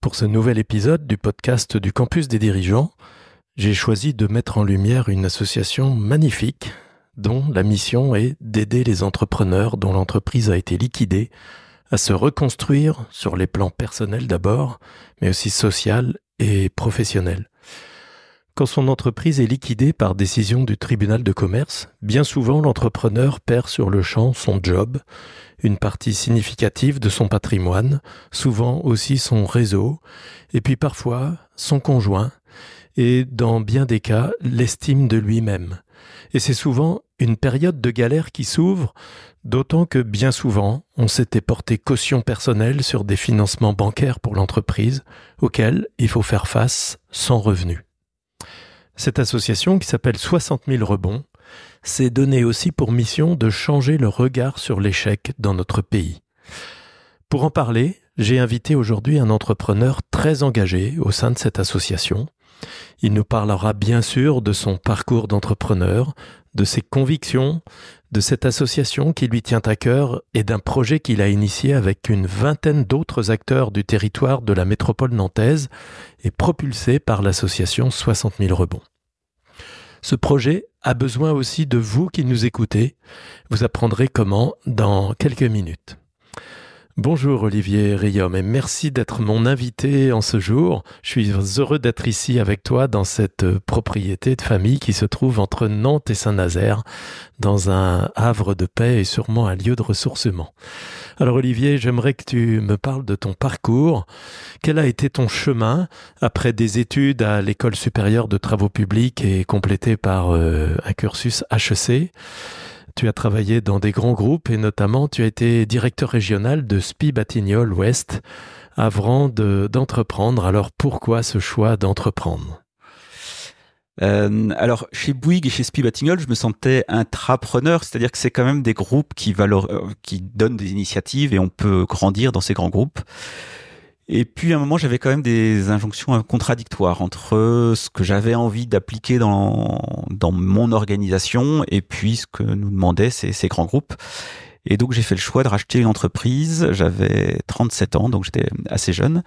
Pour ce nouvel épisode du podcast du Campus des dirigeants, j'ai choisi de mettre en lumière une association magnifique dont la mission est d'aider les entrepreneurs dont l'entreprise a été liquidée à se reconstruire sur les plans personnels d'abord, mais aussi social et professionnel. Quand son entreprise est liquidée par décision du tribunal de commerce, bien souvent l'entrepreneur perd sur le champ son job, une partie significative de son patrimoine, souvent aussi son réseau, et puis parfois son conjoint, et dans bien des cas, l'estime de lui-même. Et c'est souvent une période de galère qui s'ouvre, d'autant que bien souvent, on s'était porté caution personnelle sur des financements bancaires pour l'entreprise, auxquels il faut faire face sans revenu. Cette association, qui s'appelle 60 000 rebonds, s'est donnée aussi pour mission de changer le regard sur l'échec dans notre pays. Pour en parler, j'ai invité aujourd'hui un entrepreneur très engagé au sein de cette association. Il nous parlera bien sûr de son parcours d'entrepreneur, de ses convictions, de cette association qui lui tient à cœur et d'un projet qu'il a initié avec une vingtaine d'autres acteurs du territoire de la métropole nantaise et propulsé par l'association 60 000 rebonds. Ce projet a besoin aussi de vous qui nous écoutez. Vous apprendrez comment dans quelques minutes. Bonjour Olivier Riom et merci d'être mon invité en ce jour. Je suis heureux d'être ici avec toi dans cette propriété de famille qui se trouve entre Nantes et Saint-Nazaire, dans un havre de paix et sûrement un lieu de ressourcement. Alors Olivier, j'aimerais que tu me parles de ton parcours. Quel a été ton chemin après des études à l'École supérieure de travaux publics et complété par un cursus HEC ? Tu as travaillé dans des grands groupes et notamment tu as été directeur régional de SPI Batignolles Ouest avant d'entreprendre. Alors pourquoi ce choix d'entreprendre ? Alors chez Bouygues et chez SPI Batignolles, je me sentais intrapreneur, c'est-à-dire que c'est quand même des groupes qui donnent des initiatives et on peut grandir dans ces grands groupes. Et puis à un moment, j'avais quand même des injonctions contradictoires entre ce que j'avais envie d'appliquer dans mon organisation et puis ce que nous demandaient ces grands groupes. Et donc j'ai fait le choix de racheter une entreprise, j'avais 37 ans, donc j'étais assez jeune,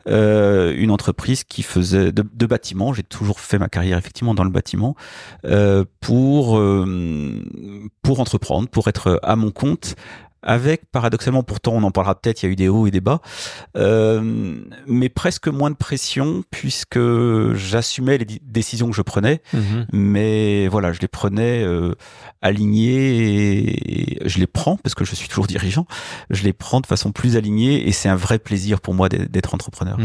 une entreprise qui faisait de bâtiments, j'ai toujours fait ma carrière effectivement dans le bâtiment, pour entreprendre, pour être à mon compte, avec, paradoxalement, pourtant on en parlera peut-être, il y a eu des hauts et des bas, mais presque moins de pression puisque j'assumais les décisions que je prenais, mais voilà, je les prenais alignées et je les prends, parce que je suis toujours dirigeant, je les prends de façon plus alignée et c'est un vrai plaisir pour moi d'être entrepreneur.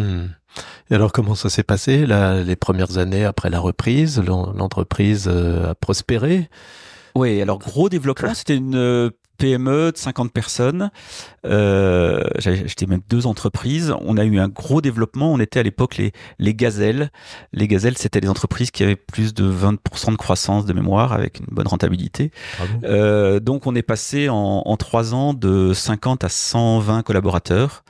Et alors comment ça s'est passé les premières années après la reprise? L'entreprise a prospéré? Oui, alors gros développement, c'était une PME de 50 personnes. J'avais acheté même 2 entreprises. On a eu un gros développement. On était à l'époque les gazelles. Les gazelles, c'était des entreprises qui avaient plus de 20% de croissance de mémoire avec une bonne rentabilité. Donc on est passé en 3 ans de 50 à 120 collaborateurs.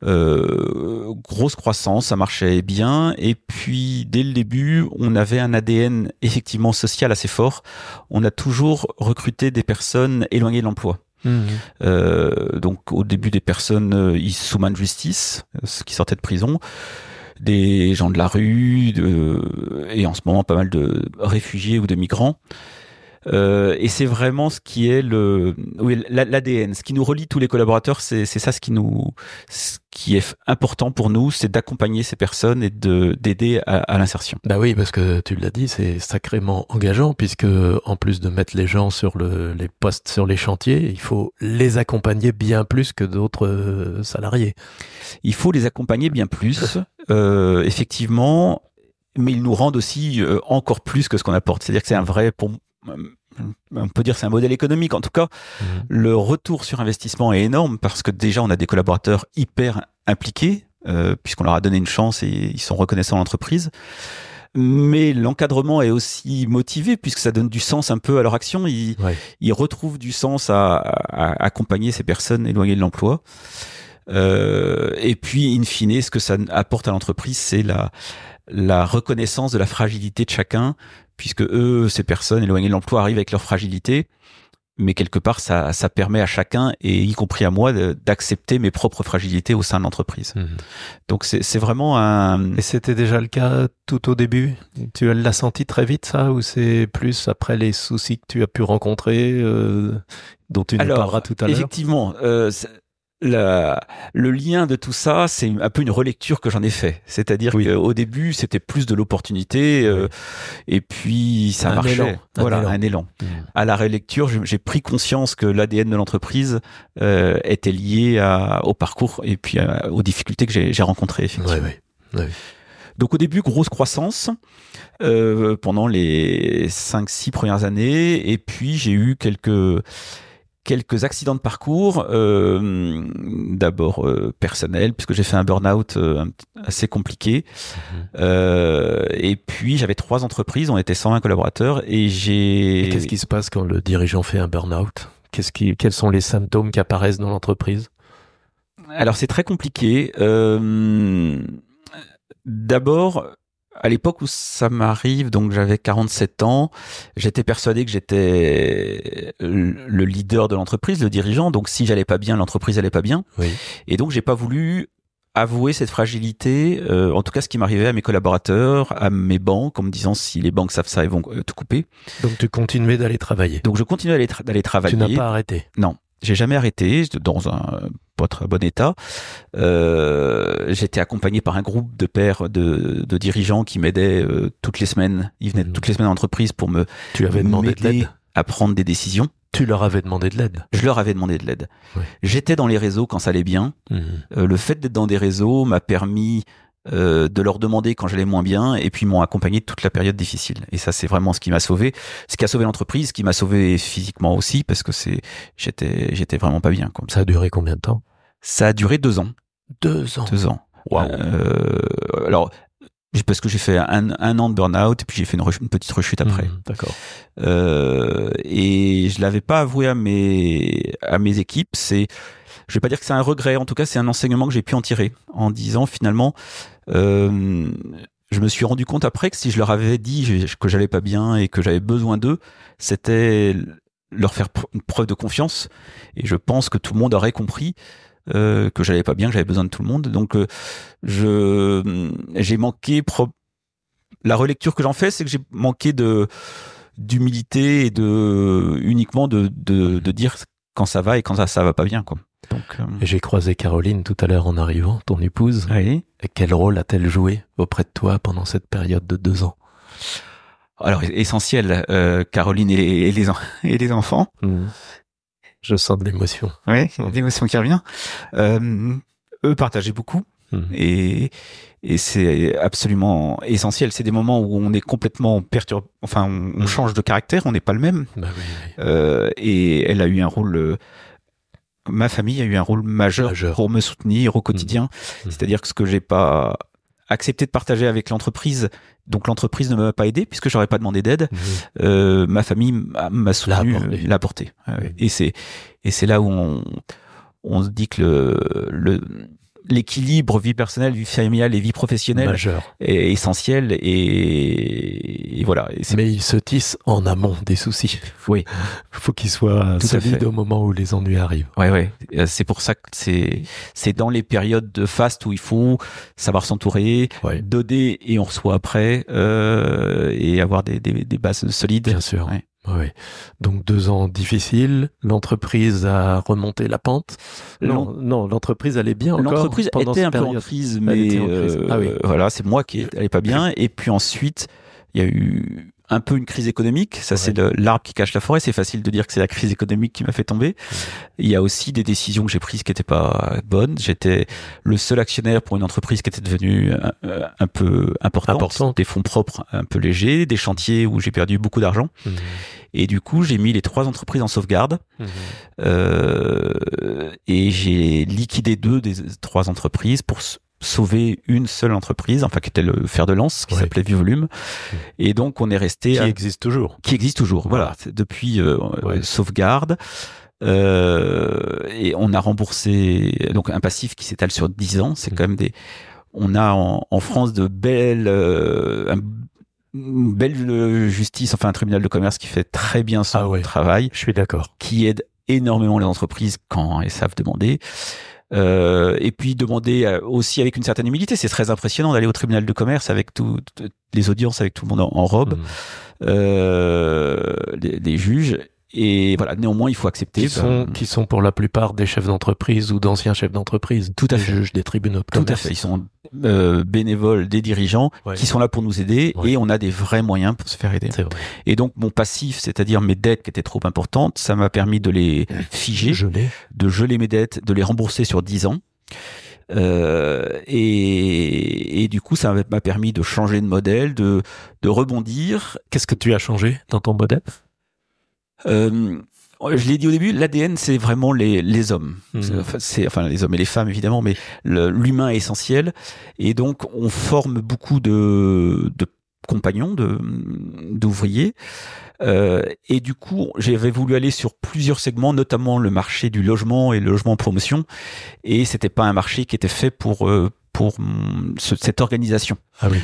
Grosse croissance, ça marchait bien et puis dès le début on avait un ADN effectivement social assez fort. On a toujours recruté des personnes éloignées de l'emploi. Donc au début des personnes sous main de justice, qui sortaient de prison, des gens de la rue et en ce moment pas mal de réfugiés ou de migrants. Et c'est vraiment ce qui est l'ADN, ce qui nous relie tous les collaborateurs, c'est ça ce qui est important pour nous, c'est d'accompagner ces personnes et d'aider à l'insertion. Bah oui, parce que tu l'as dit, c'est sacrément engageant puisque en plus de mettre les gens sur les postes sur les chantiers, il faut les accompagner bien plus que d'autres salariés. Il faut les accompagner bien plus, effectivement, mais ils nous rendent aussi encore plus que ce qu'on apporte. C'est-à-dire que c'est un vrai, on peut dire que c'est un modèle économique. En tout cas, le retour sur investissement est énorme parce que déjà, on a des collaborateurs hyper impliqués puisqu'on leur a donné une chance et ils sont reconnaissants à l'entreprise. Mais l'encadrement est aussi motivé puisque ça donne du sens un peu à leur action. Ils retrouvent du sens à accompagner ces personnes éloignées de l'emploi. Et puis, in fine, ce que ça apporte à l'entreprise, c'est la reconnaissance de la fragilité de chacun, puisque eux, ces personnes éloignées de l'emploi, arrivent avec leur fragilité. mais quelque part, ça permet à chacun, et y compris à moi, d'accepter mes propres fragilités au sein de l'entreprise. Donc, c'est vraiment Et c'était déjà le cas tout au début? Tu l'as senti très vite, ça, ou c'est plus après les soucis que tu as pu rencontrer, dont tu nous parleras tout à l'heure? Effectivement, le lien de tout ça, c'est un peu une relecture que j'en ai fait. C'est-à-dire qu'au début, c'était plus de l'opportunité, et puis ça marchait. Un élan. À la relecture, j'ai pris conscience que l'ADN de l'entreprise était lié au parcours et puis aux difficultés que j'ai rencontrées, effectivement. Ouais. Donc au début, grosse croissance pendant les 5-6 premières années, et puis j'ai eu quelques accidents de parcours, d'abord personnels, puisque j'ai fait un burn-out assez compliqué. Et puis, j'avais 3 entreprises, on était 120 collaborateurs, et qu'est-ce qui se passe quand le dirigeant fait un burn-out? Quels sont les symptômes qui apparaissent dans l'entreprise? Alors, c'est très compliqué. D'abord, à l'époque où ça m'arrive, donc j'avais 47 ans, j'étais persuadé que j'étais le leader de l'entreprise, le dirigeant, donc si j'allais pas bien, l'entreprise allait pas bien. Et donc j'ai pas voulu avouer cette fragilité, en tout cas ce qui m'arrivait à mes collaborateurs, à mes banques, en me disant si les banques savent ça, ils vont te couper. Donc tu continuais d'aller travailler? Donc je continuais d'aller travailler. Tu n'as pas arrêté? Non. J'ai jamais arrêté, dans un pas très bon état. J'étais accompagné par un groupe de pairs de dirigeants qui m'aidaient toutes les semaines. Ils venaient toutes les semaines à l'entreprise pour Tu leur avais demandé de l'aide à prendre des décisions. Tu leur avais demandé de l'aide? Je leur avais demandé de l'aide. J'étais dans les réseaux quand ça allait bien. Le fait d'être dans des réseaux m'a permis de leur demander quand j'allais moins bien, et puis m'ont accompagné toute la période difficile. Et ça, c'est vraiment ce qui m'a sauvé, ce qui a sauvé l'entreprise, ce qui m'a sauvé physiquement aussi, parce que j'étais vraiment pas bien, quoi. Ça a duré combien de temps? Ça a duré 2 ans. 2 ans? 2 ans. Wow. Alors, parce que j'ai fait un an de burn-out, et puis j'ai fait une petite rechute après. D'accord. Et je l'avais pas avoué à mes équipes. Je vais pas dire que c'est un regret, en tout cas c'est un enseignement que j'ai pu en tirer, en disant finalement, je me suis rendu compte après que si je leur avais dit que j'allais pas bien et que j'avais besoin d'eux, c'était leur faire une preuve de confiance, et je pense que tout le monde aurait compris que j'allais pas bien, que j'avais besoin de tout le monde. Donc j'ai manqué la relecture que j'en fais, c'est que j'ai manqué d'humilité et uniquement de dire quand ça va et quand ça va pas bien, quoi. Donc, Et j'ai croisé Caroline tout à l'heure en arrivant, ton épouse. Oui. Et quel rôle a-t-elle joué auprès de toi pendant cette période de 2 ans? Alors, essentiel, Caroline et les enfants. Je sens de l'émotion. Oui, l'émotion qui revient. Eux partageaient beaucoup. Et c'est absolument essentiel. C'est des moments où on est complètement perturbé, enfin, on change de caractère, on n'est pas le même. Bah oui. Et elle a eu un rôle... Ma famille a eu un rôle majeur pour me soutenir au quotidien. C'est-à-dire que ce que j'ai pas accepté de partager avec l'entreprise, donc l'entreprise ne m'a pas aidé puisque j'aurais pas demandé d'aide. Ma famille m'a soutenu, l'a apporté. Et c'est là où on se dit que l'équilibre vie personnelle, vie familiale et vie professionnelle est essentiel, et voilà. Mais il se tisse en amont des soucis. Oui. Faut qu'il soit solide au moment où les ennuis arrivent. Ouais. C'est pour ça que c'est dans les périodes de fast où il faut savoir s'entourer, donner et on reçoit après, et avoir des bases solides. Bien sûr. Oui. Donc 2 ans difficiles, l'entreprise a remonté la pente. Non, l'entreprise allait bien encore. L'entreprise était un peu en crise, mais voilà, c'est moi qui allais pas bien. Et puis ensuite, il y a eu un peu une crise économique. Ça, c'est l'arbre qui cache la forêt. C'est facile de dire que c'est la crise économique qui m'a fait tomber. Il y a aussi des décisions que j'ai prises qui n'étaient pas bonnes. J'étais le seul actionnaire pour une entreprise qui était devenue un peu importante. Des fonds propres un peu légers, des chantiers où j'ai perdu beaucoup d'argent. Et du coup, j'ai mis les 3 entreprises en sauvegarde. Et j'ai liquidé 2 des 3 entreprises pour sauver une seule entreprise, enfin qui était le fer de lance, qui s'appelait Vivolume. Et donc on est resté... Qui existe toujours. Voilà. Depuis sauvegarde. Et on a remboursé donc un passif qui s'étale sur 10 ans. C'est quand même on a en France de belles une belle justice, enfin un tribunal de commerce qui fait très bien son travail. Je suis d'accord. Qui aide énormément les entreprises quand elles savent demander. Et puis demander aussi avec une certaine humilité. C'est très impressionnant d'aller au tribunal de commerce avec toutes les audiences, avec tout le monde en robe, les juges. Et voilà, néanmoins, il faut accepter. Qui sont pour la plupart des chefs d'entreprise ou d'anciens chefs d'entreprise. Tout à fait. Des juges des tribunaux de commerce. Tout à fait. Ils sont bénévoles, des dirigeants qui sont là pour nous aider et on a des vrais moyens pour se faire aider. C'est vrai. Et donc, mon passif, c'est-à-dire mes dettes qui étaient trop importantes, ça m'a permis de les figer, de geler mes dettes, de les rembourser sur 10 ans. Et du coup, ça m'a permis de changer de modèle, de rebondir. Qu'est-ce que tu as changé dans ton modèle? Je l'ai dit au début, l'ADN, c'est vraiment les hommes. Enfin, les hommes et les femmes, évidemment, mais l'humain est essentiel. Et donc, on forme beaucoup de compagnons, d'ouvriers. Et du coup, j'avais voulu aller sur plusieurs segments, notamment le marché du logement et le logement en promotion. Et c'était pas un marché qui était fait pour cette organisation. Ah oui.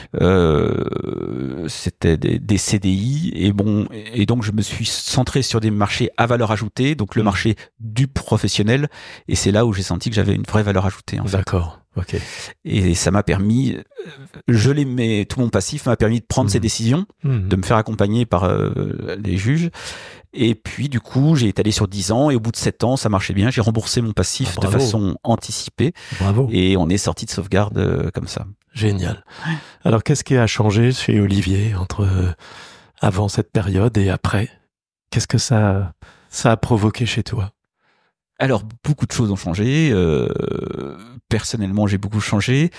C'était des CDI et donc je me suis centré sur des marchés à valeur ajoutée, donc le marché du professionnel, et c'est là où j'ai senti que j'avais une vraie valeur ajoutée. D'accord. Ok. Et ça m'a permis, tout mon passif m'a permis de prendre ces décisions, de me faire accompagner par les juges. Et puis, du coup, j'ai étalé sur 10 ans et au bout de 7 ans, ça marchait bien. J'ai remboursé mon passif de façon anticipée. Bravo. Et on est sorti de sauvegarde comme ça. Génial. Alors, qu'est-ce qui a changé chez Olivier entre avant cette période et après? Qu'est-ce que ça a provoqué chez toi? Alors, beaucoup de choses ont changé. Personnellement, j'ai beaucoup changé.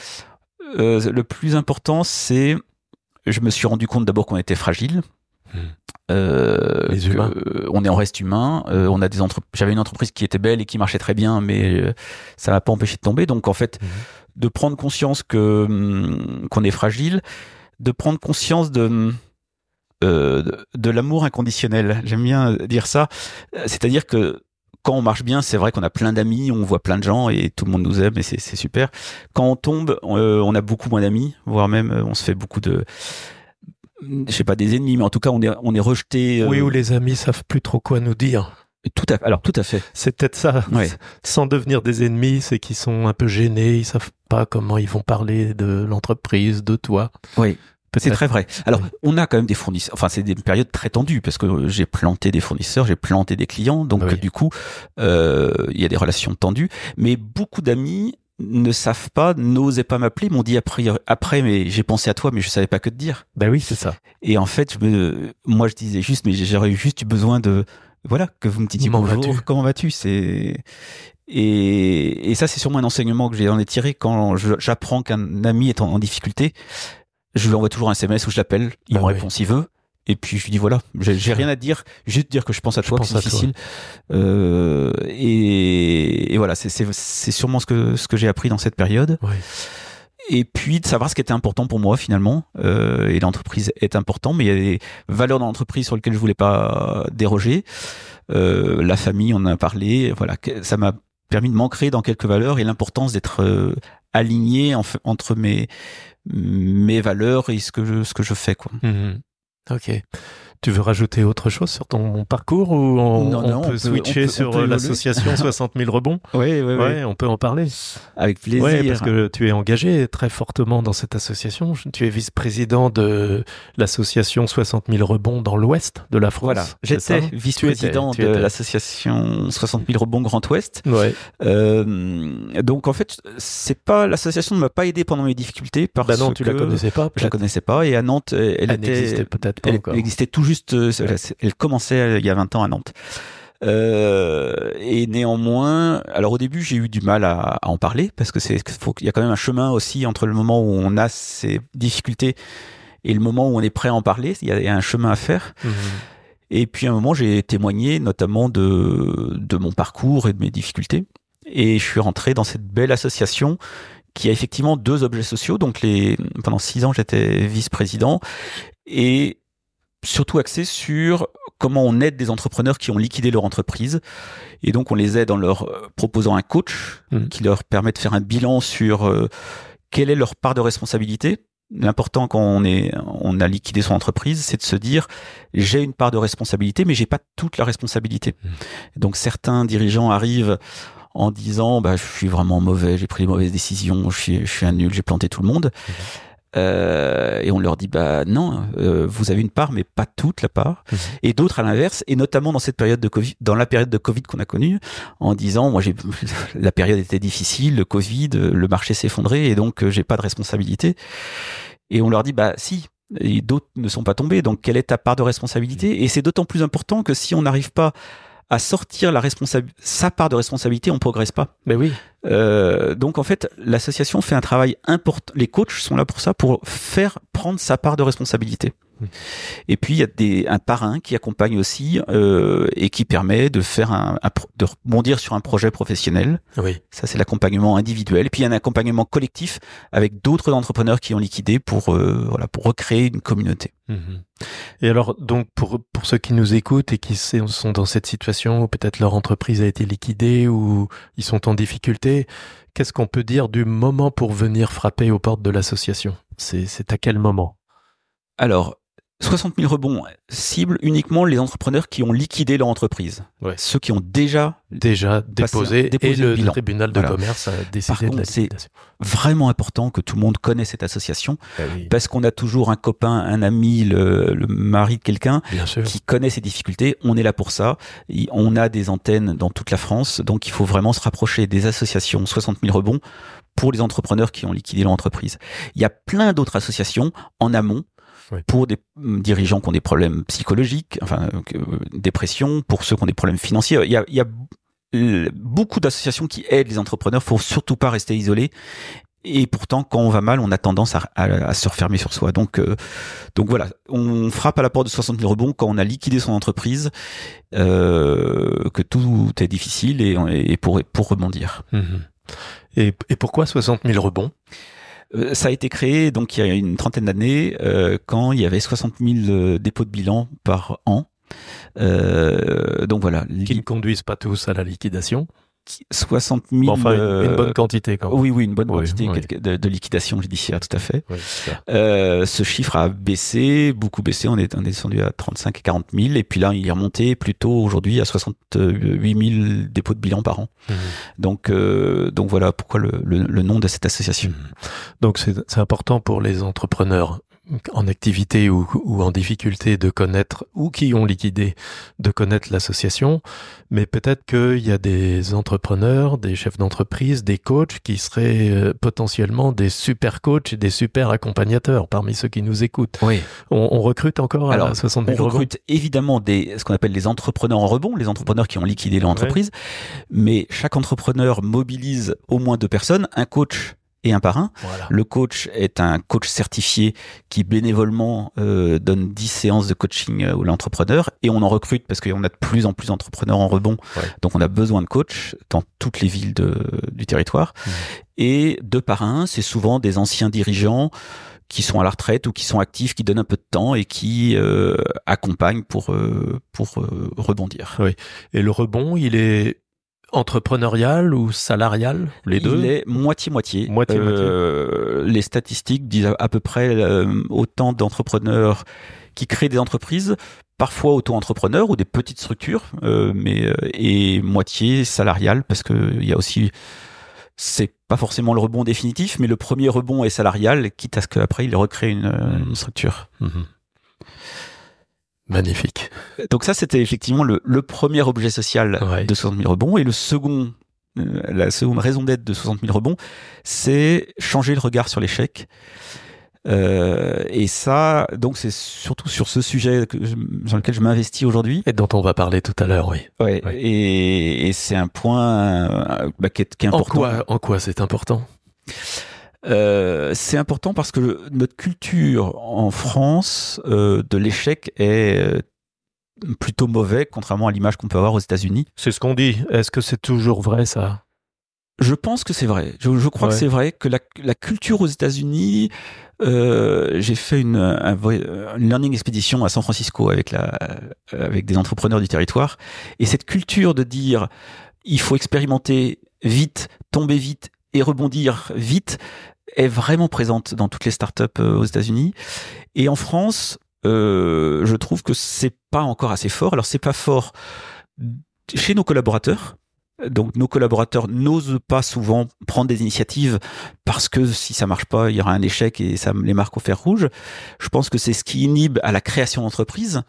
Le plus important, c'est... Je me suis rendu compte d'abord qu'on était fragile. Les humains. On reste humain. J'avais une entreprise qui était belle et qui marchait très bien, mais ça m'a pas empêché de tomber. Donc en fait, de prendre conscience qu'on est fragile, de prendre conscience de l'amour inconditionnel. J'aime bien dire ça. C'est-à-dire que quand on marche bien, c'est vrai qu'on a plein d'amis, on voit plein de gens et tout le monde nous aime et c'est super. Quand on tombe, on a beaucoup moins d'amis, voire même on se fait beaucoup je sais pas, des ennemis, mais en tout cas, on est rejeté. Oui, ou les amis savent plus trop quoi nous dire. Tout à fait. C'est peut-être ça. Ouais. Sans devenir des ennemis, c'est qu'ils sont un peu gênés, ils savent pas comment ils vont parler de l'entreprise, de toi. Oui. C'est très vrai. Alors, on a quand même des fournisseurs. Enfin, c'est des périodes très tendues parce que j'ai planté des fournisseurs, j'ai planté des clients. Donc, du coup, il y a des relations tendues. Mais beaucoup d'amis ne savent pas, n'osaient pas m'appeler, m'ont dit après, mais j'ai pensé à toi, mais je savais pas que te dire. Ben oui, c'est ça. Et en fait, moi, je disais juste, mais j'aurais juste eu besoin que vous me disiez bonjour, comment vas-tu? Et ça, c'est sûrement un enseignement que j'en ai tiré quand j'apprends qu'un ami est en difficulté. Je lui envoie toujours un SMS où je l'appelle, il me répond s'il veut. Et puis je lui dis voilà, j'ai rien à te dire, juste dire que je pense à toi, que c'est difficile. Et voilà, c'est sûrement ce que j'ai appris dans cette période. Oui. Et puis de savoir ce qui était important pour moi finalement. Et l'entreprise est important, mais il y a des valeurs dans l'entreprise sur lesquelles je voulais pas déroger. La famille, on en a parlé. Voilà, ça m'a permis de m'ancrer dans quelques valeurs et l'importance d'être aligné entre mes valeurs et ce que je fais, quoi. Ok. Tu veux rajouter autre chose sur ton parcours ou on peut switcher sur l'association 60 000 rebonds? Oui. On peut en parler. Avec plaisir. Oui, parce que tu es engagé très fortement dans cette association. Tu es vice-président de l'association 60 000 rebonds dans l'ouest de la France. Voilà, j'étais vice-président de l'association 60 000 rebonds Grand Ouest. Ouais. Donc en fait, l'association ne m'a pas aidé pendant mes difficultés parce non, tu la connaissais pas. Je la connaissais pas et à Nantes, elle n'existait peut-être pas encore. Elle existait tout juste. Elle commençait il y a 20 ans à Nantes. Et néanmoins, alors au début, j'ai eu du mal à en parler parce que il y a quand même un chemin aussi entre le moment où on a ces difficultés et le moment où on est prêt à en parler. Il y a un chemin à faire. Et puis à un moment, j'ai témoigné notamment de mon parcours et de mes difficultés. Et je suis rentré dans cette belle association qui a effectivement 2 objets sociaux. Donc pendant 6 ans, j'étais vice-président et surtout axé sur comment on aide des entrepreneurs qui ont liquidé leur entreprise. Et donc, on les aide en leur proposant un coach qui leur permet de faire un bilan sur quelle est leur part de responsabilité l'important quand on a liquidé son entreprise, c'est de se dire j'ai une part de responsabilité, mais j'ai pas toute la responsabilité. Donc certains dirigeants arrivent en disant je suis vraiment mauvais, j'ai pris les mauvaises décisions, je suis un nul, j'ai planté tout le monde. Et on leur dit non, vous avez une part mais pas toute la part. Et d'autres à l'inverse, et notamment dans cette période de Covid, dans la période de Covid qu'on a connue, en disant la période était difficile, le Covid, le marché s'est effondré et donc j'ai pas de responsabilité. Et on leur dit si, et d'autres ne sont pas tombés, donc quelle est ta part de responsabilité? Et c'est d'autant plus important que si on n'arrive pas à sortir sa part de responsabilité, on progresse pas. Mais oui. Donc en fait, l'association fait un travail important. Les coachs sont là pour ça, pour faire prendre sa part de responsabilité. Et puis il y a un parrain qui accompagne aussi et qui permet de faire de rebondir sur un projet professionnel. Oui. Ça c'est l'accompagnement individuel. Et puis il y a un accompagnement collectif avec d'autres entrepreneurs qui ont liquidé pour recréer une communauté. Et alors donc pour ceux qui nous écoutent et qui sont dans cette situation où peut-être leur entreprise a été liquidée ou ils sont en difficulté, qu'est-ce qu'on peut dire du moment pour venir frapper aux portes de l'association? C'est à quel moment? Alors 60 000 rebonds ciblent uniquement les entrepreneurs qui ont liquidé leur entreprise. Ouais. Ceux qui ont déjà déposé et le tribunal de commerce a décidé de la liquidation. C'est vraiment important que tout le monde connaisse cette association parce qu'on a toujours un copain, un ami, le mari de quelqu'un qui connaît ces difficultés. On est là pour ça. On a des antennes dans toute la France, donc il faut vraiment se rapprocher des associations 60 000 rebonds pour les entrepreneurs qui ont liquidé leur entreprise. Il y a plein d'autres associations en amont pour des dirigeants qui ont des problèmes psychologiques, dépression, pour ceux qui ont des problèmes financiers. Il y a beaucoup d'associations qui aident les entrepreneurs. Faut surtout pas rester isolé. Et pourtant, quand on va mal, on a tendance à se refermer sur soi. Donc voilà, on frappe à la porte de 60 000 rebonds quand on a liquidé son entreprise, que tout est difficile et pour rebondir. Et pourquoi 60 000 rebonds? Ça a été créé donc il y a une trentaine d'années quand il y avait 60 000 dépôts de bilan par an. Donc voilà. Qui ne conduisent pas tous à la liquidation. 60 000... Bon, enfin, une bonne quantité quand même. Oui, une bonne quantité de liquidation judiciaire, tout à fait. Oui, ce chiffre a baissé, beaucoup baissé, on est descendu à 35 et 40 000, et puis là, il est remonté plutôt aujourd'hui à 68 000 dépôts de bilan par an. Donc voilà pourquoi le nom de cette association. Donc c'est important pour les entrepreneurs en activité ou en difficulté de connaître, ou qui ont liquidé, de connaître l'association, mais peut-être qu'il y a des entrepreneurs, des chefs d'entreprise, des coachs qui seraient potentiellement des super coachs et des super accompagnateurs parmi ceux qui nous écoutent. Oui. On recrute encore à 60 000 on recrute évidemment ce qu'on appelle les entrepreneurs en rebond, les entrepreneurs qui ont liquidé leur entreprise, mais chaque entrepreneur mobilise au moins 2 personnes, un coach et un parrain. Voilà. Le coach est un coach certifié qui bénévolement donne 10 séances de coaching à l'entrepreneur, et on en recrute parce qu'on a de plus en plus d'entrepreneurs en rebond, donc on a besoin de coachs dans toutes les villes du territoire. Et 2 parrains, c'est souvent des anciens dirigeants qui sont à la retraite ou qui sont actifs, qui donnent un peu de temps et qui accompagnent pour rebondir. Oui. Et le rebond, il est entrepreneurial ou salarial, les deux? Il est moitié-moitié. Les statistiques disent à peu près autant d'entrepreneurs qui créent des entreprises, parfois auto-entrepreneurs ou des petites structures, et moitié salarial, parce que il y a aussi, c'est pas forcément le rebond définitif, mais le premier rebond est salarial, quitte à ce qu'après il recrée une structure. Magnifique. Donc ça, c'était effectivement le premier objet social de 60 000 rebonds. Et la seconde raison d'être de 60 000 rebonds, c'est changer le regard sur l'échec. Et ça, donc c'est surtout sur ce sujet sur lequel je m'investis aujourd'hui. Et dont on va parler tout à l'heure, oui. Et c'est un point qui est important. En quoi c'est important ? C'est important parce que notre culture en France de l'échec est plutôt mauvais, contrairement à l'image qu'on peut avoir aux États-Unis. C'est ce qu'on dit. Est-ce que c'est toujours vrai, ça ? Je pense que c'est vrai. Je crois que c'est vrai que la culture aux États-Unis. J'ai fait une learning expedition à San Francisco avec des entrepreneurs du territoire, et cette culture de dire il faut expérimenter vite, tomber vite et rebondir vite est vraiment présente dans toutes les startups aux États-Unis. Et en France, je trouve que c'est pas encore assez fort. Alors c'est pas fort chez nos collaborateurs. Donc nos collaborateurs n'osent pas souvent prendre des initiatives parce que si ça marche pas, il y aura un échec et ça les marque au fer rouge. Je pense que c'est ce qui inhibe à la création d'entreprise.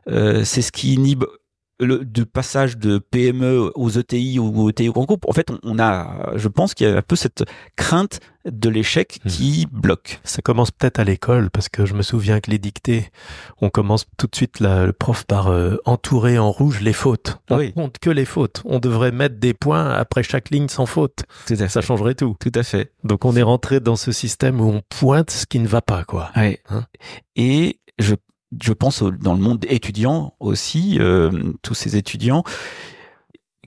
C'est ce qui inhibe de passage de PME aux ETI ou aux ETI au grand groupe. En fait, je pense qu'il y a un peu cette crainte de l'échec qui bloque. Ça commence peut-être à l'école, parce que je me souviens que les dictées, on commence tout de suite le prof par entourer en rouge les fautes. On compte que les fautes. On devrait mettre des points après chaque ligne sans faute. Ça changerait tout. Tout à fait. Donc on est rentré dans ce système où on pointe ce qui ne va pas, quoi. Oui. Et je pense dans le monde étudiant aussi, tous ces étudiants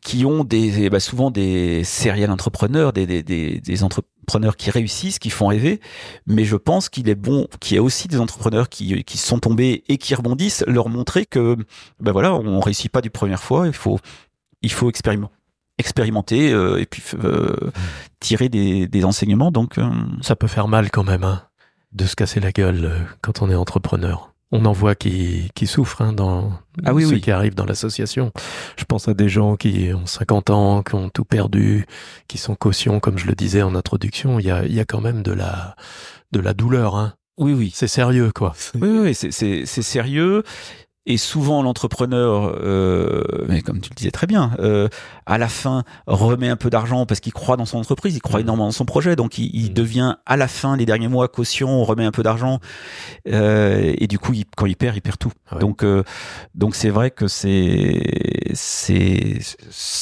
qui ont souvent des serial entrepreneurs, des entrepreneurs qui réussissent, qui font rêver, mais je pense qu'il est bon qu'il y ait aussi des entrepreneurs qui sont tombés et qui rebondissent, leur montrer que on réussit pas du première fois, il faut expérimenter et puis tirer des enseignements. Donc ça peut faire mal quand même, de se casser la gueule quand on est entrepreneur. On en voit qui souffrent dans ceux qui arrivent dans l'association. Je pense à des gens qui ont 50 ans, qui ont tout perdu, qui sont cautions, comme je le disais en introduction. Il y a quand même de la douleur. Oui. C'est sérieux, quoi. Oui, c'est sérieux. Et souvent, l'entrepreneur, mais comme tu le disais très bien, à la fin, remet un peu d'argent parce qu'il croit dans son entreprise, il croit énormément dans son projet. Donc, il devient, à la fin, les derniers mois, caution, on remet un peu d'argent. Et du coup, quand il perd tout. Ouais. Donc, c'est vrai que ça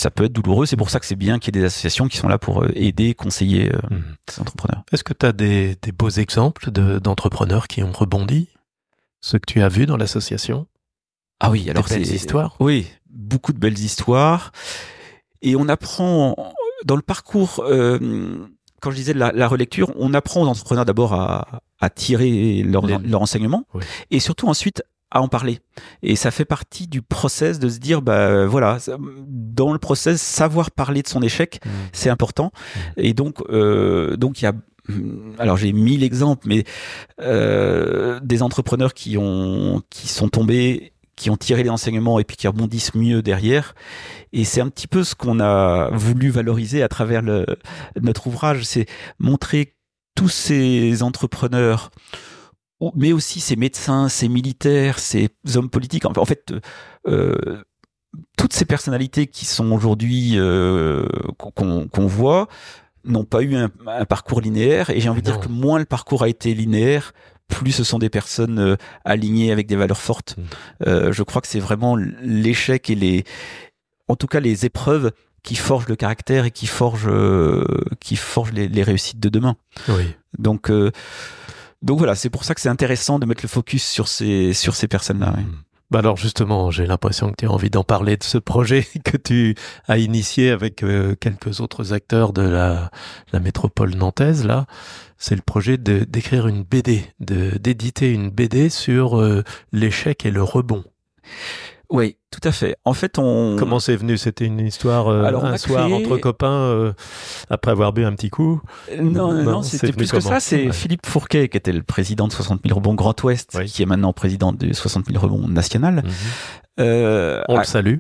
peut être douloureux. C'est pour ça que c'est bien qu'il y ait des associations qui sont là pour aider, conseiller ces entrepreneurs. Est-ce que tu as des beaux exemples d'entrepreneurs qui ont rebondi? Ceux que tu as vus dans l'association? Ah oui, alors c'est des belles histoires. Oui, beaucoup de belles histoires. Et on apprend dans le parcours, quand je disais la relecture, on apprend aux entrepreneurs d'abord à tirer leur enseignement, et surtout ensuite à en parler. Et ça fait partie du process de se dire, dans le process, savoir parler de son échec, c'est important. Et donc il y a, alors j'ai 1000 exemples, mais des entrepreneurs qui sont tombés, qui ont tiré les enseignements et puis qui rebondissent mieux derrière. Et c'est un petit peu ce qu'on a voulu valoriser à travers notre ouvrage, c'est montrer tous ces entrepreneurs, mais aussi ces médecins, ces militaires, ces hommes politiques, en fait, toutes ces personnalités qui sont aujourd'hui, qu'on voit, n'ont pas eu un parcours linéaire. Et j'ai envie de dire que moins le parcours a été linéaire, plus ce sont des personnes alignées avec des valeurs fortes. Je crois que c'est vraiment l'échec et en tout cas les épreuves qui forgent le caractère et qui forgent les réussites de demain. Oui. Donc voilà, c'est pour ça que c'est intéressant de mettre le focus sur ces personnes-là. Oui. Alors justement, j'ai l'impression que tu as envie d'en parler de ce projet que tu as initié avec quelques autres acteurs de la métropole nantaise, là. C'est le projet d'écrire une BD, d'éditer une BD sur l'échec et le rebond. Oui, tout à fait. En fait, Comment c'est venu? C'était une histoire un soir entre copains après avoir bu un petit coup? Non, c'était plus que ça. C'est Philippe Fourquet, qui était le président de 60 000 rebonds Grand Ouest, qui est maintenant président de 60 000 rebonds national. On le salue.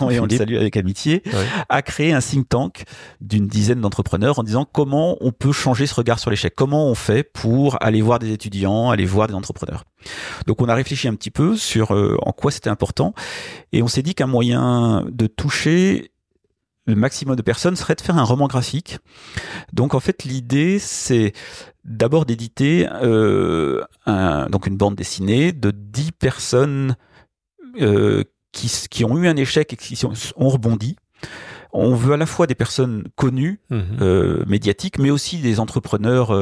Oui, on le salue avec amitié, a créé un think tank d'une dizaine d'entrepreneurs en disant comment on peut changer ce regard sur l'échec, comment on fait pour aller voir des étudiants, aller voir des entrepreneurs. Donc on a réfléchi un petit peu sur en quoi c'était important, et on s'est dit qu'un moyen de toucher le maximum de personnes serait de faire un roman graphique. Donc en fait l'idée c'est d'abord d'éditer donc une bande dessinée de 10 personnes qui ont eu un échec et qui ont rebondi. On veut à la fois des personnes connues, médiatiques, mais aussi des entrepreneurs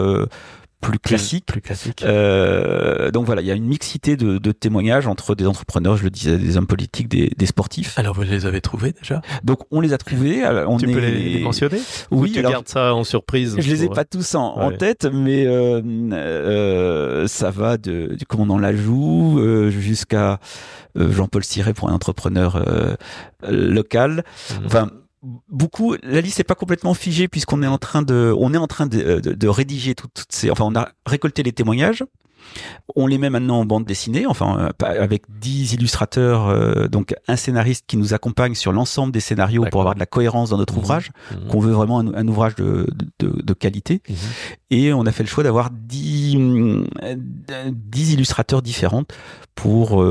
plus classiques. Donc voilà, il y a une mixité de témoignages entre des entrepreneurs, je le disais, des hommes politiques, des sportifs. Alors vous les avez trouvés déjà? Donc on les a trouvés. Tu peux les mentionner? Oui. Ou tu gardes ça en surprise? Je les ai pas tous en tête, mais ça va du commandant Lajoux jusqu'à Jean-Paul Siret pour un entrepreneur local. Enfin beaucoup. La liste n'est pas complètement figée puisqu'on est en train de rédiger toutes ces. Enfin, on a récolté les témoignages. On les met maintenant en bande dessinée, enfin avec 10 illustrateurs, donc un scénariste qui nous accompagne sur l'ensemble des scénarios pour avoir de la cohérence dans notre ouvrage, qu'on veut vraiment un ouvrage de qualité. Et on a fait le choix d'avoir 10 illustrateurs différents pour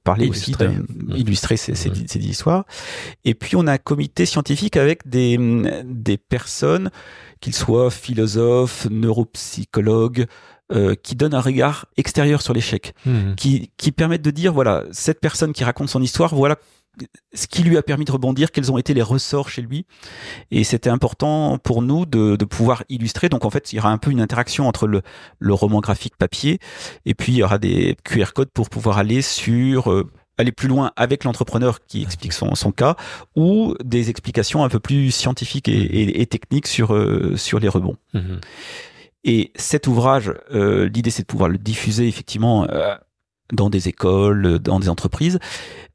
parler illustrer ces 10 histoires. Et puis on a un comité scientifique avec des personnes, qu'ils soient philosophes, neuropsychologues, qui donnent un regard extérieur sur l'échec, qui permettent de dire, voilà, cette personne qui raconte son histoire, voilà ce qui lui a permis de rebondir, quels ont été les ressorts chez lui. Et c'était important pour nous de pouvoir illustrer. Donc en fait, il y aura un peu une interaction entre le roman graphique papier, et puis il y aura des QR codes pour pouvoir aller aller plus loin avec l'entrepreneur qui explique son cas, ou des explications un peu plus scientifiques et techniques sur les rebonds. Et cet ouvrage, l'idée c'est de pouvoir le diffuser effectivement dans des écoles, dans des entreprises,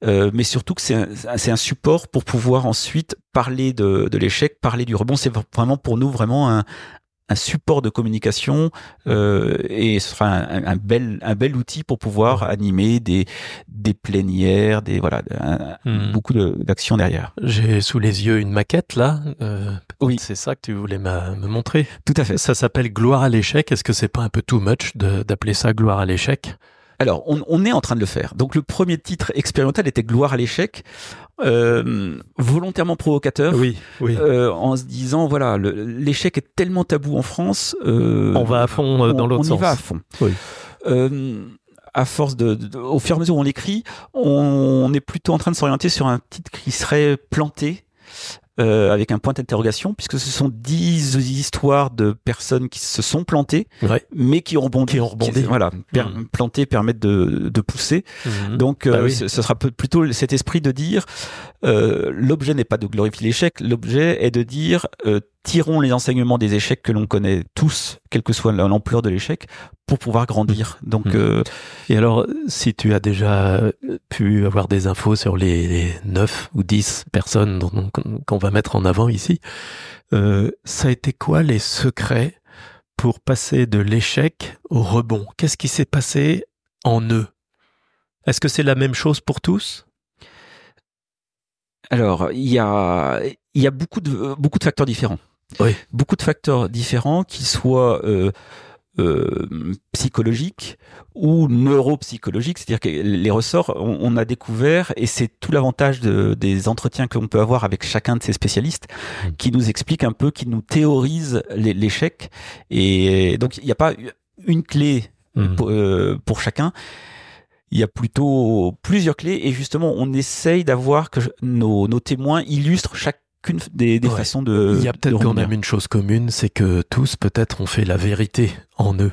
mais surtout que c'est un support pour pouvoir ensuite parler de l'échec, parler du rebond. C'est vraiment pour nous vraiment un support de communication, et ce sera un bel outil pour pouvoir animer des plénières, beaucoup d'actions derrière. J'ai sous les yeux une maquette là. Oui, c'est ça que tu voulais me montrer. Tout à fait. Ça s'appelle Gloire à l'échec. Est-ce que c'est pas un peu too much d'appeler ça Gloire à l'échec? Alors, on est en train de le faire. Donc, le premier titre expérimental était Gloire à l'échec, volontairement provocateur, en se disant, voilà, l'échec est tellement tabou en France. On va à fond dans l'autre sens. On y va à fond. Oui. À force au fur et à mesure où on l'écrit, on est plutôt en train de s'orienter sur un titre qui serait planté, avec un point d'interrogation, puisque ce sont 10 histoires de personnes qui se sont plantées, mais qui ont rebondi. Planter permettent de pousser. Donc, ce sera plutôt cet esprit de dire, l'objet n'est pas de glorifier l'échec, l'objet est de dire, tirons les enseignements des échecs que l'on connaît tous, quelle que soit l'ampleur de l'échec, pour pouvoir grandir. Donc, et alors, si tu as déjà pu avoir des infos sur les 9 ou 10 personnes qu'on va mettre en avant ici, ça a été quoi les secrets pour passer de l'échec au rebond? Qu'est-ce qui s'est passé en eux? Est-ce que c'est la même chose pour tous? Alors, il y a beaucoup de facteurs différents. Oui. Beaucoup de facteurs différents qui soient psychologiques ou neuropsychologiques, c'est-à-dire que les ressorts, on a découvert, et c'est tout l'avantage des entretiens que l'on peut avoir avec chacun de ces spécialistes, qui nous expliquent un peu, qui nous théorisent l'échec. Et donc, il n'y a pas une clé pour chacun. Il y a plutôt plusieurs clés, et justement, on essaye d'avoir que nos témoins illustrent chacune des façons de. Il y a peut-être quand même une chose commune, c'est que tous peut-être ont fait la vérité en eux.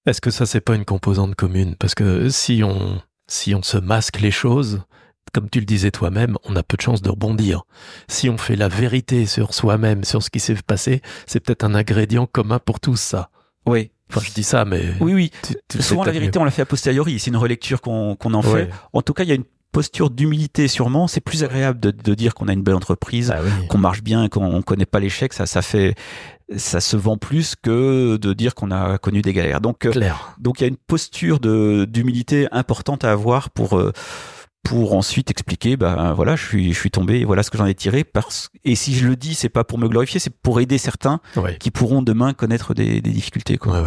Est-ce que ça, c'est pas une composante commune? Parce que si on se masque les choses, comme tu le disais toi-même, on a peu de chances de rebondir. Si on fait la vérité sur soi-même, sur ce qui s'est passé, c'est peut-être un ingrédient commun pour tous, ça. Oui. Enfin, je dis ça, mais... Oui. Souvent, la vérité, on l'a fait a posteriori. C'est une relecture qu'on en fait. En tout cas, il y a une posture d'humilité, sûrement. C'est plus agréable de dire qu'on a une belle entreprise, qu'on marche bien, qu'on connaît pas l'échec. Ça se vend plus que de dire qu'on a connu des galères. Donc, il y a une posture d'humilité importante à avoir pour ensuite expliquer, voilà, je suis tombé et voilà ce que j'en ai tiré. Et si je le dis, c'est pas pour me glorifier, c'est pour aider certains qui pourront demain connaître des difficultés, quoi.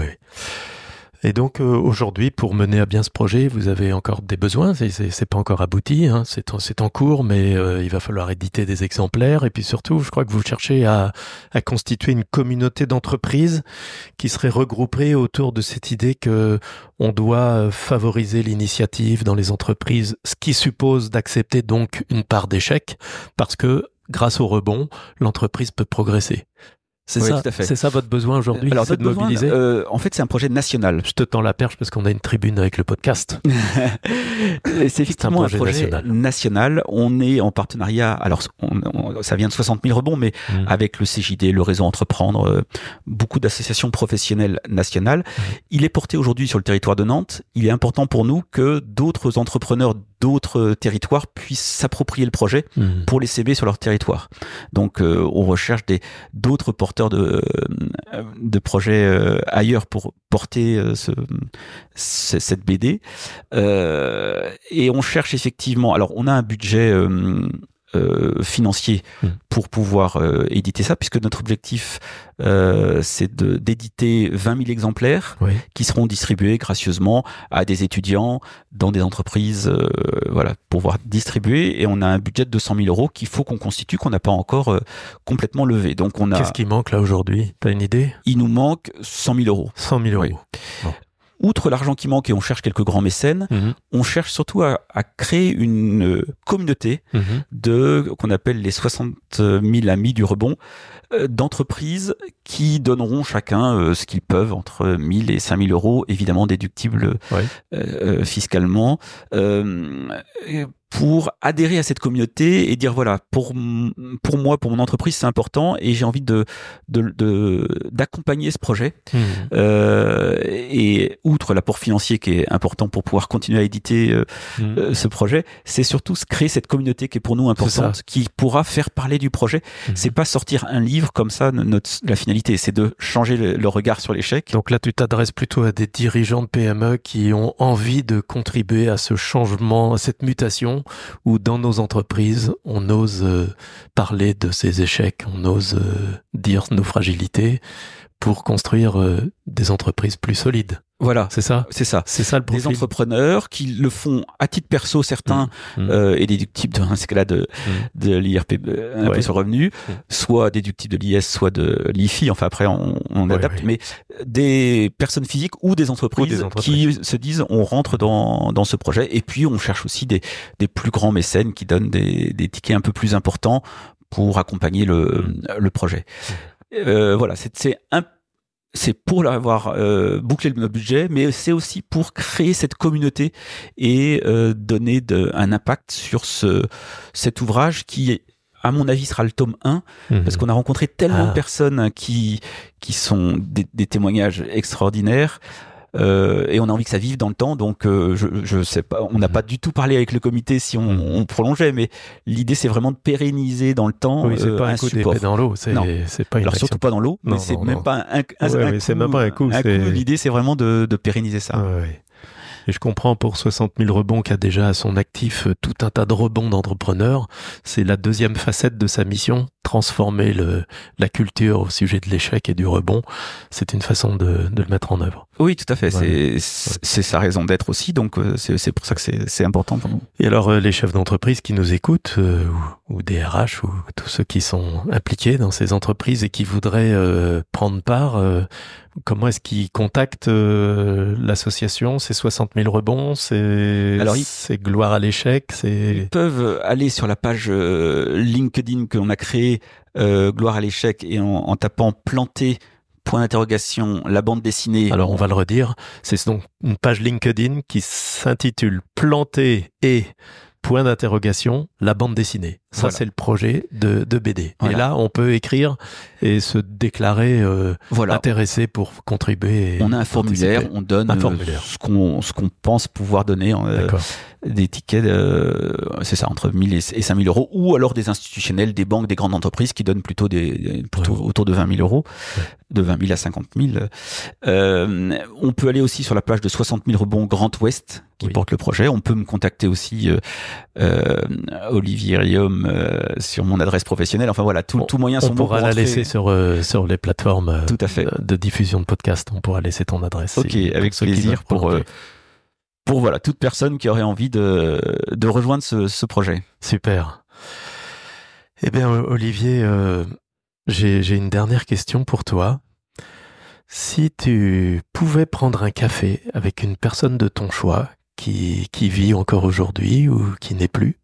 Et donc aujourd'hui, pour mener à bien ce projet, vous avez encore des besoins. C'est pas encore abouti, hein. C'est en cours, mais il va falloir éditer des exemplaires. Et puis surtout, je crois que vous cherchez à constituer une communauté d'entreprises qui serait regroupée autour de cette idée que on doit favoriser l'initiative dans les entreprises, ce qui suppose d'accepter donc une part d'échec, parce que grâce au rebond, l'entreprise peut progresser. C'est ça votre besoin aujourd'hui, c'est de mobiliser. En fait, c'est un projet national. Je te tends la perche parce qu'on a une tribune avec le podcast. C'est effectivement un projet national. On est en partenariat. Alors, ça vient de 60 000 rebonds, mais avec le CJD, le réseau Entreprendre, beaucoup d'associations professionnelles nationales. Il est porté aujourd'hui sur le territoire de Nantes. Il est important pour nous que d'autres entrepreneurs d'autres territoires puissent s'approprier le projet pour l'essaimer sur leur territoire. Donc on recherche d'autres porteurs de projets ailleurs pour porter cette BD. Et on cherche effectivement, alors on a un budget financier pour pouvoir éditer ça, puisque notre objectif c'est d'éditer 20 000 exemplaires qui seront distribués gracieusement à des étudiants dans des entreprises, voilà, pour pouvoir distribuer. Et on a un budget de 200 000 euros qu'il faut qu'on constitue, qu'on n'a pas encore complètement levé. Donc Qu'est-ce qui manque là aujourd'hui? T'as une idée? Il nous manque 100 000 euros. 100 000 euros. Oui. Bon. Outre l'argent qui manque et on cherche quelques grands mécènes, on cherche surtout à créer une communauté qu'on appelle les 60 000 amis du rebond, d'entreprises qui donneront chacun ce qu'ils peuvent, entre 1 000 et 5 000 euros, évidemment déductibles fiscalement, pour adhérer à cette communauté et dire voilà, pour moi, pour mon entreprise, c'est important et j'ai envie d'accompagner ce projet. Et outre l'apport financier qui est important pour pouvoir continuer à éditer ce projet, c'est surtout créer cette communauté qui est pour nous importante, qui pourra faire parler du projet. C'est pas sortir un livre comme ça. La finalité, c'est de changer le regard sur l'échec. Donc là, tu t'adresses plutôt à des dirigeants de PME qui ont envie de contribuer à ce changement, à cette mutation, où dans nos entreprises, on ose parler de ces échecs, on ose dire nos fragilités pour construire des entreprises plus solides. Voilà, c'est ça. C'est ça. C'est ça le profil. Des entrepreneurs qui le font à titre perso, certains, et déductibles dans ce cas-là de l'IRP, impôt sur le revenu, soit déductibles de l'IS, soit de l'IFI. Enfin après on adapte, mais des personnes physiques ou des entreprises qui se disent on rentre dans ce projet. Et puis on cherche aussi des plus grands mécènes qui donnent des tickets un peu plus importants pour accompagner le projet. Voilà, c'est pour avoir bouclé notre budget, mais c'est aussi pour créer cette communauté et donner un impact sur cet ouvrage qui, à mon avis, sera le tome 1, parce qu'on a rencontré tellement de personnes qui sont des témoignages extraordinaires. Et on a envie que ça vive dans le temps, donc je sais pas, on n'a pas du tout parlé avec le comité si on prolongeait, mais l'idée c'est vraiment de pérenniser dans le temps. Oui, c'est pas un coup d'épée dans l'eau, c'est pas une alors surtout pas dans l'eau, mais c'est même pas un coup. L'idée c'est vraiment de pérenniser ça. Et je comprends pour 60 000 rebonds qui a déjà à son actif tout un tas de rebonds d'entrepreneurs. C'est la deuxième facette de sa mission, transformer la culture au sujet de l'échec et du rebond. C'est une façon de le mettre en œuvre. Oui, tout à fait. C'est sa raison d'être aussi. Donc, c'est pour ça que c'est important pour nous. Et alors, les chefs d'entreprise qui nous écoutent, ou des RH, ou tous ceux qui sont impliqués dans ces entreprises et qui voudraient prendre part, comment est-ce qu'ils contactent l'association? C'est 60 000 rebonds, c'est gloire à l'échec, Ils peuvent aller sur la page LinkedIn que l'on a créée, gloire à l'échec, et en tapant planter point d'interrogation, la bande dessinée. Alors on va le redire, c'est donc une page LinkedIn qui s'intitule Planter et point d'interrogation, la bande dessinée. Ça, c'est le projet de BD. Voilà. Et là, on peut écrire et se déclarer intéressé pour contribuer. On a un formulaire, on donne ce qu'on pense pouvoir donner des tickets, c'est ça, entre 1 000 et 5 000 euros, ou alors des institutionnels, des banques, des grandes entreprises qui donnent plutôt autour de 20 000 euros, de 20 000 à 50 000. On peut aller aussi sur la page de 60 000 rebonds Grand Ouest qui porte le projet. On peut me contacter aussi, Olivier Riom, sur mon adresse professionnelle. Enfin voilà, tout moyen sont bons. On pourra la laisser sur les plateformes tout à fait. De diffusion de podcasts. On pourra laisser ton adresse. Ok, avec plaisir pour voilà, toute personne qui aurait envie de rejoindre ce projet. Super. Eh bien, Olivier, j'ai une dernière question pour toi. Si tu pouvais prendre un café avec une personne de ton choix qui vit encore aujourd'hui ou qui n'est plus,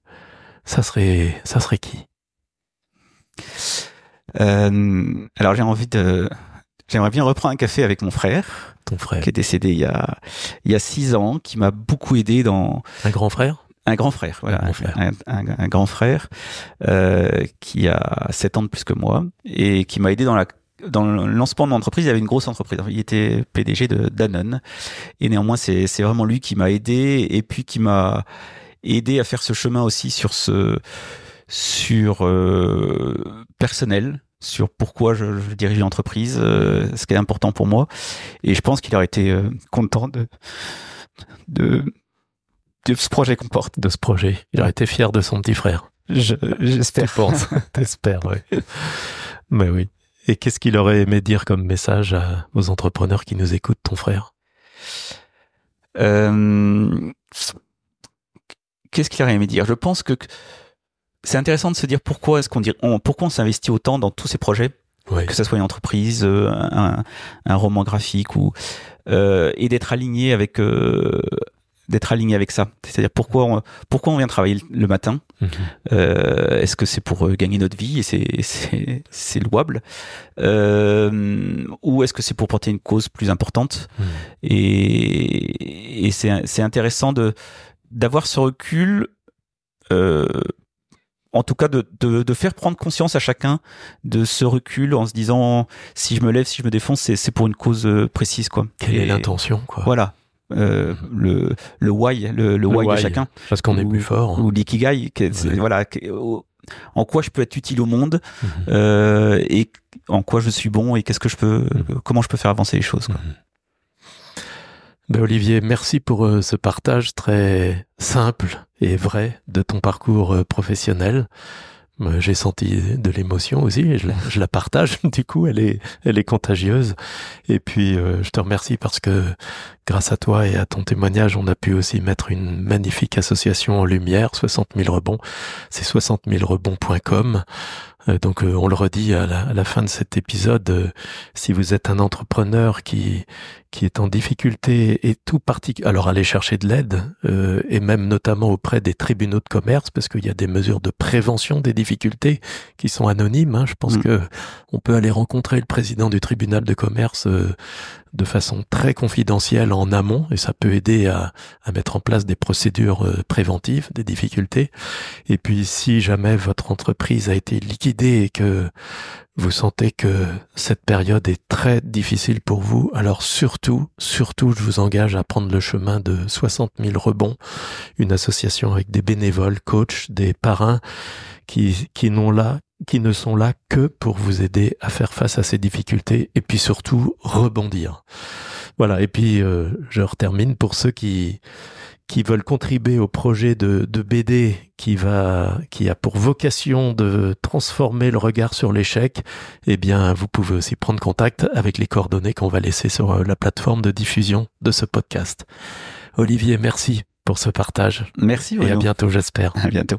ça serait qui? Alors j'aimerais bien reprendre un café avec mon frère. Ton frère qui est décédé il y a 6 ans, qui m'a beaucoup aidé dans... Un grand frère? Un grand frère, voilà, un grand frère qui a 7 ans de plus que moi et qui m'a aidé dans le lancement de mon entreprise. Il y avait une grosse entreprise, il était PDG de Danone, et néanmoins c'est vraiment lui qui m'a aidé et puis qui m'a aider à faire ce chemin aussi sur personnel, sur pourquoi je dirige l'entreprise, ce qui est important pour moi. Et je pense qu'il aurait été content de ce projet qu'on porte. De ce projet. Il aurait été fier de son petit frère. J'espère. Tu penses? T'espères, oui. Mais oui. Et qu'est-ce qu'il aurait aimé dire comme message aux entrepreneurs qui nous écoutent, ton frère? Qu'est-ce qu'il aurait aimé dire? Je pense que c'est intéressant de se dire pourquoi on s'investit autant dans tous ces projets, oui. Que ça soit une entreprise, un roman graphique et d'être aligné avec ça. C'est-à-dire pourquoi on vient travailler le matin. Est-ce que c'est pour gagner notre vie et c'est louable, ou est-ce que c'est pour porter une cause plus importante? Et c'est intéressant d'avoir ce recul, en tout cas de faire prendre conscience à chacun de ce recul en se disant si je me lève, si je me défonce, c'est pour une cause précise, quoi. Quelle est l'intention, quoi. Voilà. Le why, le why de chacun. Parce qu'on est plus fort. Ou l'ikigai, voilà, en quoi je peux être utile au monde, et en quoi je suis bon et comment je peux faire avancer les choses, quoi. Ben Olivier, merci pour ce partage très simple et vrai de ton parcours professionnel. J'ai senti de l'émotion aussi et je la partage. Du coup, elle est contagieuse. Et puis, je te remercie parce que grâce à toi et à ton témoignage, on a pu aussi mettre une magnifique association en lumière, 60 000 rebonds. C'est 60 000 rebonds.com. Donc, on le redit à la fin de cet épisode, si vous êtes un entrepreneur qui est en difficulté et alors allez chercher de l'aide, et même notamment auprès des tribunaux de commerce, parce qu'il y a des mesures de prévention des difficultés qui sont anonymes. Je pense que on peut aller rencontrer le président du tribunal de commerce de façon très confidentielle en amont, et ça peut aider à mettre en place des procédures préventives des difficultés. Et puis, si jamais votre entreprise a été liquidée et que vous sentez que cette période est très difficile pour vous, alors surtout, je vous engage à prendre le chemin de 60 000 rebonds, une association avec des bénévoles, coachs, des parrains qui ne sont là que pour vous aider à faire face à ces difficultés et puis surtout rebondir. Voilà, et puis je termine pour ceux qui veulent contribuer au projet de BD qui a pour vocation de transformer le regard sur l'échec. Eh bien, vous pouvez aussi prendre contact avec les coordonnées qu'on va laisser sur la plateforme de diffusion de ce podcast. Olivier, merci pour ce partage. Merci. Et à bientôt, j'espère. À bientôt.